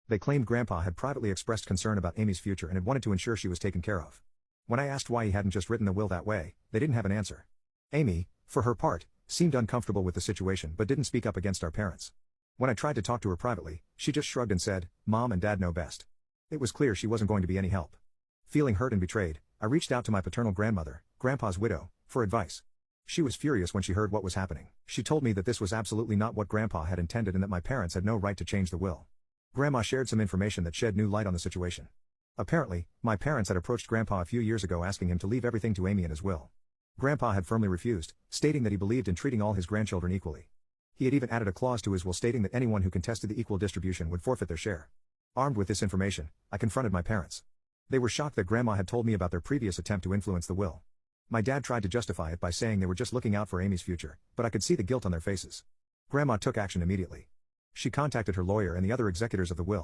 They claimed Grandpa had privately expressed concern about Amy's future and had wanted to ensure she was taken care of. When I asked why he hadn't just written the will that way, they didn't have an answer. Amy, for her part, seemed uncomfortable with the situation but didn't speak up against our parents. When I tried to talk to her privately, she just shrugged and said, "Mom and Dad know best." It was clear she wasn't going to be any help. Feeling hurt and betrayed, I reached out to my paternal grandmother, Grandpa's widow, for advice. She was furious when she heard what was happening. She told me that this was absolutely not what Grandpa had intended and that my parents had no right to change the will. Grandma shared some information that shed new light on the situation. Apparently, my parents had approached Grandpa a few years ago asking him to leave everything to Amy in his will. Grandpa had firmly refused, stating that he believed in treating all his grandchildren equally. He had even added a clause to his will stating that anyone who contested the equal distribution would forfeit their share. Armed with this information, I confronted my parents. They were shocked that Grandma had told me about their previous attempt to influence the will. My dad tried to justify it by saying they were just looking out for Amy's future, but I could see the guilt on their faces. Grandma took action immediately. She contacted her lawyer and the other executors of the will.